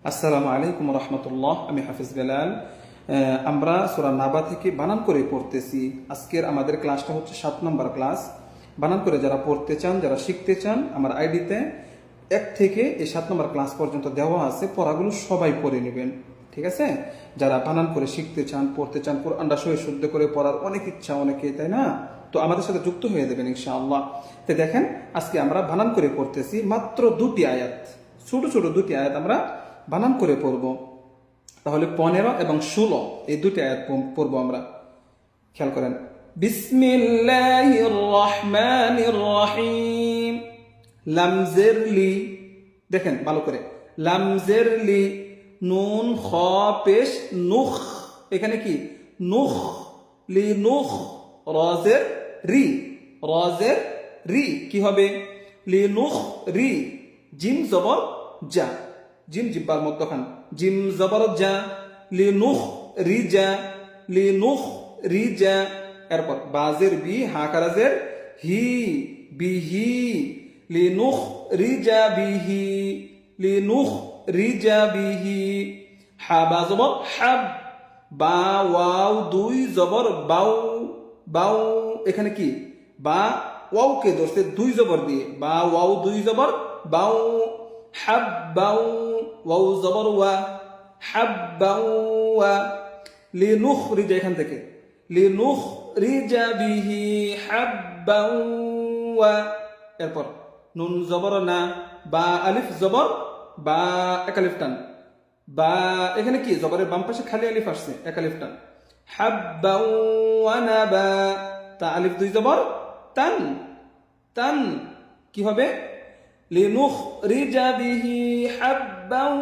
আসসালামু আলাইকুম রহমতুল্লাহ। আমি হাফিজ বেলাল। আমরা সূরা নাবা থেকে বানান করে পড়তেছি। আজকের আমাদের ক্লাসটা হচ্ছে 7 নম্বর ক্লাস। বানান করে যারা পড়তে চান, যারা শিখতে চান, আমার আইডিতে 1 থেকে এই 7 নম্বর ক্লাস পর্যন্ত দেওয়া আছে। পড়াগুলো সবাই পড়ে নেবেন, ঠিক আছে? যারা বানান করে শিখতে চান, পড়তে চান, কোরআনটা সহি শুদ্ধ করে পড়ার অনেক ইচ্ছা অনেকে, তাই না? তো আমাদের সাথে যুক্ত হয়ে যাবেন ইনশাআল্লাহ। তো দেখেন, আজকে আমরা বানান করে পড়তেছি মাত্র 2টি আয়াত, ছোট ছোট 2টি আয়াত আমরা বানান করে পড়ব। তাহলে 15 এবং 16 এই 2টি আয়াত পড়ব আমরা। খেয়াল করেন, বিসমিল্লাহির রহমানির রহিম। লামজেরলি, দেখেন ভালো করে, লামজেরলি, নুন খ পেশ নুখ, এখানে কি নুখ, লি নুখ, রজের রি, রজের রি কি হবে? লি নুখ রি, জিম জবর যা, জিম জিব্বার মধ্যখান, জিম জবর যা, লি নুখ রিজা, লি নুখ রিজা। এরপর বাজের বি, হাকারাজের হি, বিহি, লি নুখ রিজা বিহি, লি নুখ রিজা বিহি। হা বা জবর হাব, বা ওয়াও 2 জবর বাউ, বাউ, এখানে কি বা ওয়াওকে ধরছে 2 জবর দিয়ে, বা ওয়াও 2 জবর বাউ, হাব্বাউ, ওয়াও জবর ওয়া, হাব্বাউ ওয়া। লিনুখরিজা, এখান থেকে লিনুখরিজা বিহি হাব্বাউ ওয়া। এরপর নুন জবর না, বা আলিফ জবর বা, এক আলিফ টান, বা এখানে কি জবরের বাম পাশে খালি আলিফ আসছে, এক আলিফ টান, হাব্বাউ ওয়া নাবা, তা আলিফ 2 জবর তান, তান কি হবে? লিনুখরিজা বিহি হাব্বাউ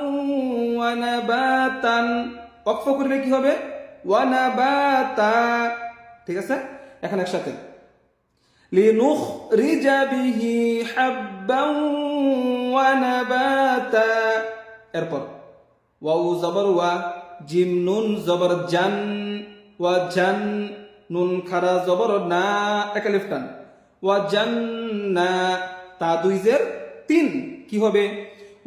ওয়া নাবাতান, ওয়াকফ করলে কি হবে? ওয়া নাবাতা, ঠিক আছে? এখন একসাথে, লিনুখরিজা বিহি হাব্বাউ ওয়া নাবাতা। এরপর ওয়াও জবর ওয়া, জিম নুন জবর জান, ওয়া জান, নুন খারা জবর না, এক আলিফ টান, ওয়া জান্না, তা 2 জের 3 কি হবে?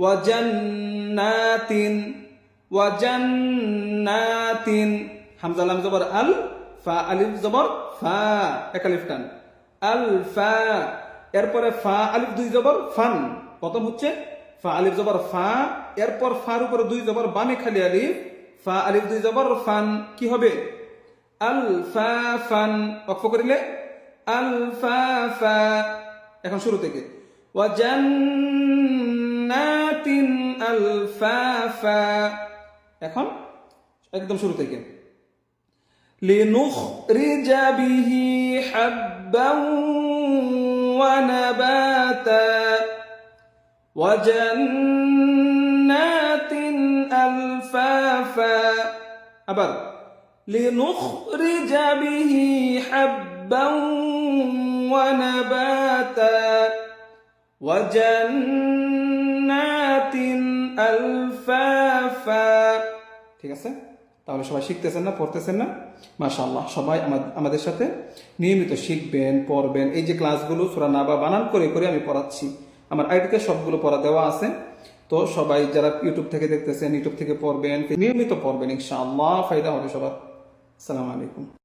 ওয়া জান্নাতিন, ওয়া জান্নাতিন। হামজা লাম জবর আল, ফা আলিফ জবর ফা, এক আলিফ টান, আল ফা। এরপরে ফা আলিফ 2 জবর ফান, প্রথম হচ্ছে ফা আলিফ জবর ফা, এরপর ফার উপরে 2 জবর, বামে খালি আলিফ, ফা আলিফ 2 জবর ফান কি হবে? আল ফা ফান, ওয়াকফ করিলে আল ফা ফা। এখন শুরু থেকে, ওয়া জান্নাতিন আলফাফা। এখন একদম শুরু থেকে, লিনুখরিজা বিহি হাব্বাউ ওয়া নাবাতা, ওয়া জান্নাতিন আলফাফা। আবার লিনুখরিজা বিহি হাব্বাউ ওয়া নাবাতা, ওয়া জান্নাতিন আলফাফা। ঠিক আছে? তাহলে সবাই শিখতেছেন না, পড়তেছেন না? মাশাআল্লাহ, সবাই আমাদের সাথে নিয়মিত শিখবেন, পড়বেন। এই যে ক্লাসগুলো সূরা নাবা বানান করে করে আমি পড়াচ্ছি, আমার আইডিতে সবগুলো পড়া দেওয়া আছে। তো সবাই যারা ইউটিউব থেকে দেখতেছেন, ইউটিউব থেকে পড়বেন, নিয়মিত পড়বেন, ইনশাআল্লাহ ফায়দা হবে সবার। আসসালামু আলাইকুম।